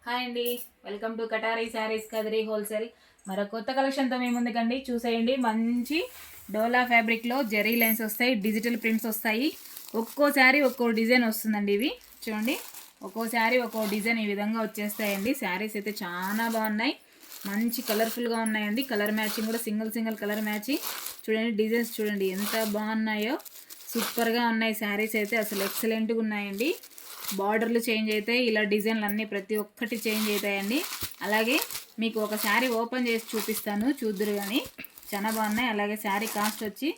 Hi అండి, welcome to కటారీ saris Kadiri wholesale. మరో కొత్త కలెక్షన్తో మీ ముందుకండి. చూసేయండి, మంచి డోలా ఫ్యాబ్రిక్లో జెరీ లైన్స్ వస్తాయి, డిజిటల్ ప్రింట్స్ వస్తాయి. ఒక్కో శారీ ఒక్కో డిజైన్ వస్తుందండి. ఇవి చూడండి, ఒక్కో శారీ ఒక్కో డిజైన్ ఈ విధంగా వచ్చేస్తాయండి. శారీస్ అయితే చాలా బాగున్నాయి, మంచి కలర్ఫుల్గా ఉన్నాయండి. కలర్ మ్యాచింగ్ కూడా సింగిల్ కలర్ మ్యాచింగ్. చూడండి, డిజైన్స్ చూడండి ఎంత బాగున్నాయో, సూపర్గా ఉన్నాయి. శారీస్ అయితే అసలు ఎక్సలెంట్గా ఉన్నాయండి. బార్డర్లు చేంజ్ అవుతాయి, ఇలా డిజైన్లు అన్నీ ప్రతి ఒక్కటి చేంజ్ అవుతాయండి. అలాగే మీకు ఒక శారీ ఓపెన్ చేసి చూపిస్తాను, చూద్దరు కానీ చాలా బాగున్నాయి. అలాగే శారీ కాస్ట్ వచ్చి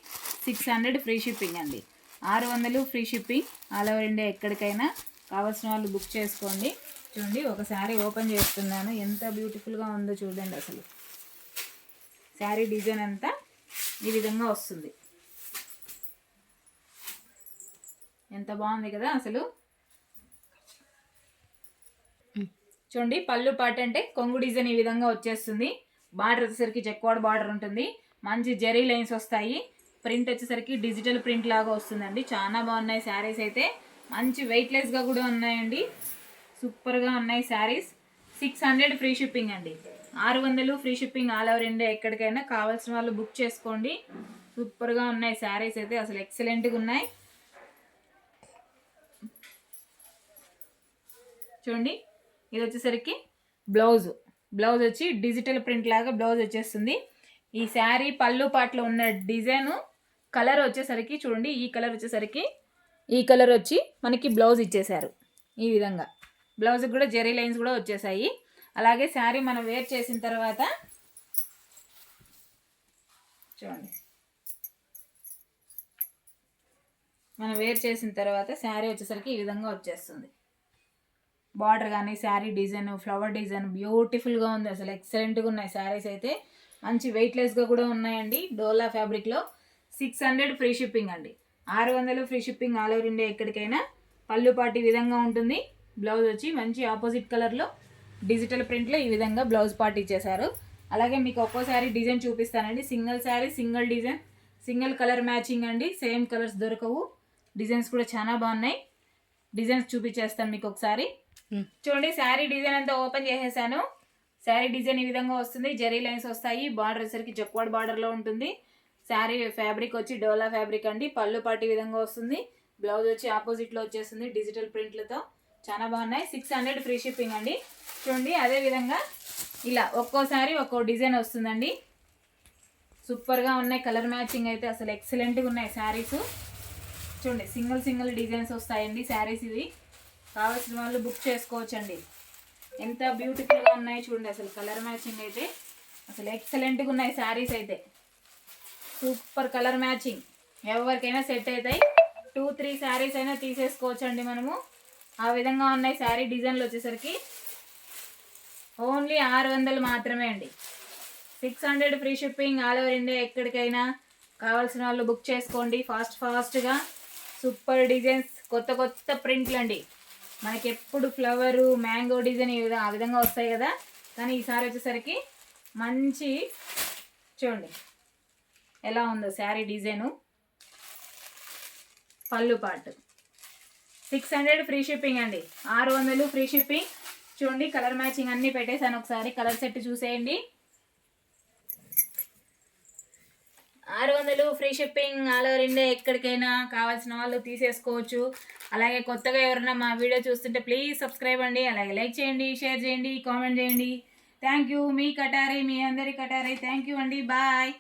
600 ఫ్రీ షిప్పింగ్ అండి. 600 free shipping. All over India ఎక్కడికైనా. కావాల్సిన వాళ్ళు బుక్ చేసుకోండి. చూడండి, ఒక శారీ ఓపెన్ చేస్తున్నాను, ఎంత బ్యూటిఫుల్గా ఉందో చూడండి. అసలు శారీ డిజైన్ అంతా ఈ విధంగా వస్తుంది. ఎంత బాగుంది కదా అసలు. చూడండి, పళ్ళు పాట అంటే కొంగు డిజైన్ ఈ విధంగా వచ్చేస్తుంది. బార్డర్ వచ్చేసరికి చెక్వాడ్ బార్డర్ ఉంటుంది, మంచి జెరీ లైన్స్ వస్తాయి. ప్రింట్ వచ్చేసరికి డిజిటల్ ప్రింట్ లాగా వస్తుందండి. చాలా బాగున్నాయి శారీస్ అయితే, మంచి వెయిట్లెస్గా కూడా ఉన్నాయండి. సూపర్గా ఉన్నాయి శారీస్. 600 ఫ్రీ షిప్పింగ్ అండి. 600 free shipping. All over India ఎక్కడికైనా. కావాల్సిన వాళ్ళు బుక్ చేసుకోండి. సూపర్గా ఉన్నాయి శారీస్ అయితే, అసలు ఎక్సలెంట్గా ఉన్నాయి. చూడండి, ఇది వచ్చేసరికి బ్లౌజ్ వచ్చి డిజిటల్ ప్రింట్ లాగా బ్లౌజ్ వచ్చేస్తుంది. ఈ శారీ పళ్ళు పాటలో ఉన్న డిజైన్ కలర్ వచ్చేసరికి చూడండి, ఈ కలర్ వచ్చేసరికి ఈ కలర్ వచ్చి మనకి బ్లౌజ్ ఇచ్చేశారు. ఈ విధంగా బ్లౌజ్ కూడా జెరీ లైన్స్ కూడా వచ్చేసాయి. అలాగే శారీ మనం వేర్ చేసిన తర్వాత చూడండి, మనం వేర్ చేసిన తర్వాత శారీ వచ్చేసరికి ఈ విధంగా వచ్చేస్తుంది. బార్డర్ కానీ శారీ డిజైన్, ఫ్లవర్ డిజైన్ బ్యూటిఫుల్గా ఉంది. అసలు ఎక్సలెంట్గా ఉన్నాయి శారీస్ అయితే, మంచి వెయిట్లెస్గా కూడా ఉన్నాయండి. డోలా ఫ్యాబ్రిక్లో 600 ఫ్రీ షిప్పింగ్ అండి. 600 free shipping. All over India ఎక్కడికైనా. పళ్ళు పాటు ఈ విధంగా ఉంటుంది. బ్లౌజ్ వచ్చి మంచి ఆపోజిట్ కలర్లో డిజిటల్ ప్రింట్లో ఈ విధంగా బ్లౌజ్ పార్ట్ ఇచ్చేశారు. అలాగే మీకు ఒక్కోసారి డిజైన్ చూపిస్తానండి. Single sari single design, single colour matching అండి. సేమ్ కలర్స్ దొరకవు. డిజైన్స్ కూడా చాలా బాగున్నాయి. డిజైన్స్ చూపించేస్తాను మీకు ఒకసారి. చూడండి, శారీ డిజైన్ అంతా ఓపెన్ చేసేసాను. శారీ డిజైన్ ఈ విధంగా వస్తుంది. జెరీ లైన్స్ వస్తాయి. బార్డర్ వచ్చేసరికి జక్వాడ్ బార్డర్లో ఉంటుంది. శారీ ఫ్యాబ్రిక్ వచ్చి డోలా ఫ్యాబ్రిక్ అండి. పళ్ళు పాటు ఈ విధంగా వస్తుంది. బ్లౌజ్ వచ్చి ఆపోజిట్లో వచ్చేస్తుంది డిజిటల్ ప్రింట్లతో. చాలా బాగున్నాయి. 600 ఫ్రీ షిప్పింగ్ అండి. చూడండి, అదే విధంగా ఇలా ఒక్కోసారి ఒక్కో డిజైన్ వస్తుందండి. సూపర్గా ఉన్నాయి. కలర్ మ్యాచింగ్ అయితే అసలు ఎక్సలెంట్గా ఉన్నాయి శారీస్. చూడండి, సింగిల్ డిజైన్స్ వస్తాయండి శారీస్. ఇవి కావాల్సిన వాళ్ళు బుక్ చేసుకోవచ్చండి. ఎంత బ్యూటిఫుల్గా ఉన్నాయి చూడండి. అసలు కలర్ మ్యాచింగ్ అయితే అసలు ఎక్సలెంట్గా ఉన్నాయి శారీస్ అయితే. Super colour matching. ఎవరికైనా సెట్ అవుతాయి. 2-3 శారీస్ అయినా తీసేసుకోవచ్చండి మనము. ఆ విధంగా ఉన్నాయి శారీ డిజైన్లు వచ్చేసరికి. ఓన్లీ 600 మాత్రమే అండి. 600 free shipping. All over India ఎక్కడికైనా. కావాల్సిన వాళ్ళు బుక్ చేసుకోండి ఫాస్ట్గా. సూపర్ డిజైన్స్, కొత్త ప్రింట్లు అండి. మనకి ఎప్పుడు ఫ్లవరు, మ్యాంగో డిజైన్ ఆ విధంగా వస్తాయి కదా, కానీ ఈసారి వచ్చేసరికి మంచి చూడండి ఎలా ఉందో శారీ డిజైను. పళ్ళు పాటు 600 ఫ్రీ షిప్పింగ్ అండి. 600 ఫ్రీ షిప్పింగ్. చూడండి, కలర్ మ్యాచింగ్ అన్నీ పెట్టేశాను. ఒకసారి కలర్ సెట్ చూసేయండి. 600 free shipping. All over India ఎక్కడికైనా. కావాల్సిన వాళ్ళు తీసేసుకోవచ్చు. అలాగే కొత్తగా ఎవరైనా మా వీడియో చూస్తుంటే ప్లీజ్ సబ్స్క్రైబ్ అండి. అలాగే లైక్ చేయండి, షేర్ చేయండి, కామెంట్ చేయండి. Thank you. మీ కటారీ, మీ అందరి కటారీ. థ్యాంక్ యూ అండి. బాయ్.